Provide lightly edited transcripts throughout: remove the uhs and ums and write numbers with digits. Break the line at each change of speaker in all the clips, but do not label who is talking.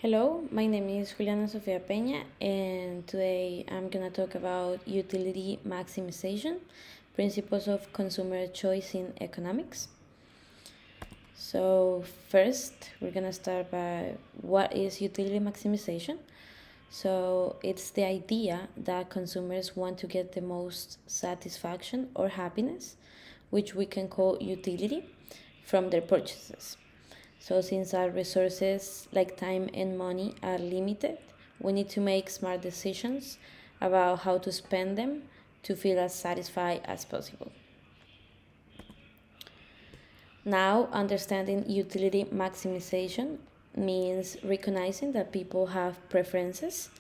Hello, my name is Juliana Sofia Peña, and today I'm going to talk about utility maximization, principles of consumer choice in economics. So, first, we're going to start by what is utility maximization. So, it's the idea that consumers want to get the most satisfaction or happiness, which we can call utility, from their purchases. So since our resources like time and money are limited, we need to make smart decisions about how to spend them to feel as satisfied as possible. Now, understanding utility maximization means recognizing that people have preferences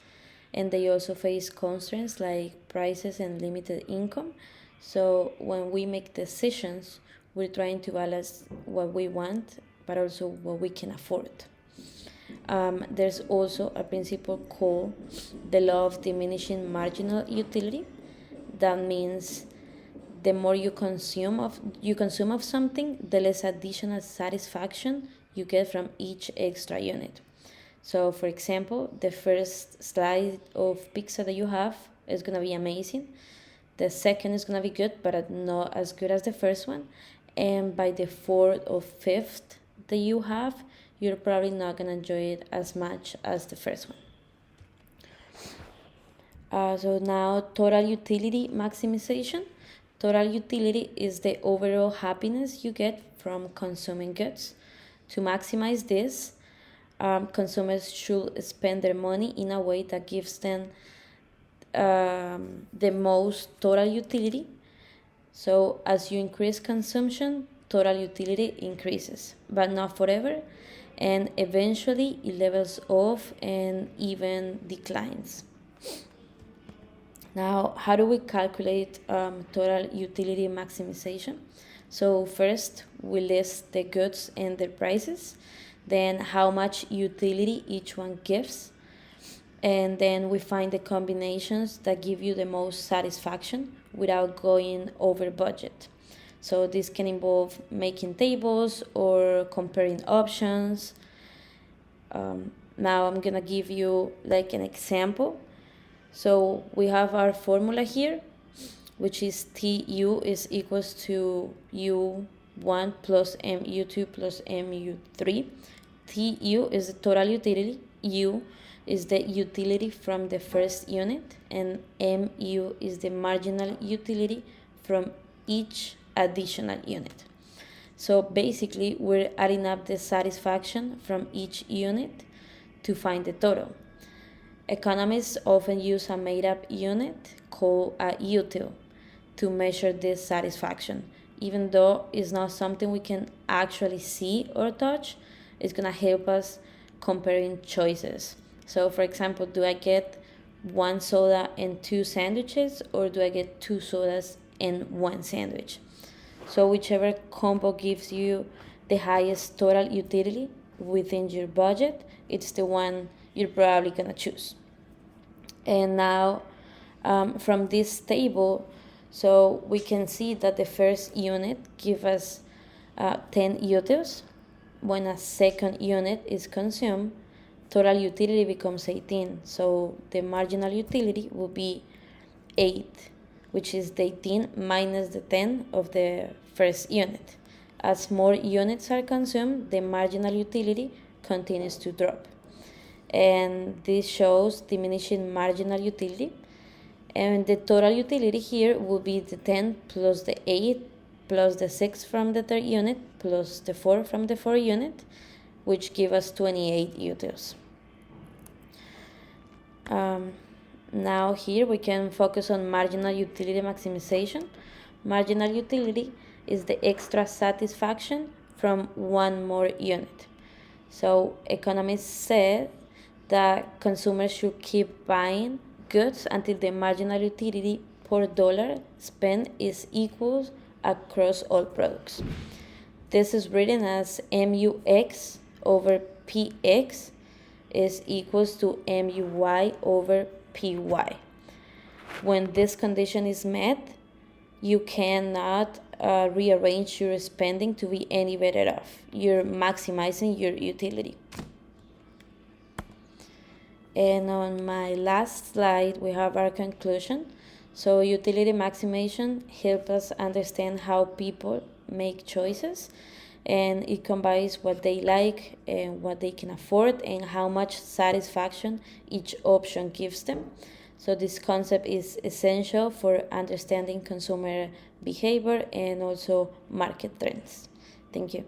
and they also face constraints like prices and limited income. So when we make decisions, we're trying to balance what we want but also what we can afford. There's also a principle called the law of diminishing marginal utility. That means the more you consume of something, the less additional satisfaction you get from each extra unit. So, for example, the first slice of pizza that you have is gonna be amazing. The second is gonna be good, but not as good as the first one. And by the fourth or fifth that you have, you're probably not gonna enjoy it as much as the first one. So now total utility maximization. Total utility is the overall happiness you get from consuming goods. To maximize this, consumers should spend their money in a way that gives them the most total utility. So as you increase consumption, total utility increases, but not forever, and eventually it levels off and even declines. Now, how do we calculate total utility maximization? So first, we list the goods and their prices, then how much utility each one gives, and then we find the combinations that give you the most satisfaction without going over budget. So this can involve making tables or comparing options. Now I'm gonna give you like an example. So we have our formula here, which is TU is equals to U1 plus MU2 plus MU3. TU is the total utility, U is the utility from the first unit, and MU is the marginal utility from each additional unit. So basically, we're adding up the satisfaction from each unit to find the total. Economists often use a made-up unit called a util to measure this satisfaction. Even though it's not something we can actually see or touch, it's gonna help us comparing choices. So for example, do I get one soda and two sandwiches, or do I get two sodas and one sandwich? So whichever combo gives you the highest total utility within your budget, it's the one you're probably gonna choose. And now from this table, so we can see that the first unit gives us 10 utils. When a second unit is consumed, total utility becomes 18. So the marginal utility will be 8, which is the 18 minus the 10 of the first unit. As more units are consumed, the marginal utility continues to drop. And this shows diminishing marginal utility. And the total utility here will be the 10 plus the 8 plus the 6 from the third unit plus the 4 from the fourth unit, which give us 28 utils. Now here we can focus on marginal utility maximization. Marginal utility is the extra satisfaction from one more unit. So economists said that consumers should keep buying goods until the marginal utility per dollar spent is equal across all products. This is written as MUX over PX is equals to MUY over PY. When this condition is met, you cannot rearrange your spending to be any better off. You're maximizing your utility. And on my last slide, we have our conclusion. So utility maximization helps us understand how people make choices, and it combines what they like and what they can afford and how much satisfaction each option gives them. So this concept is essential for understanding consumer behavior and also market trends. Thank you.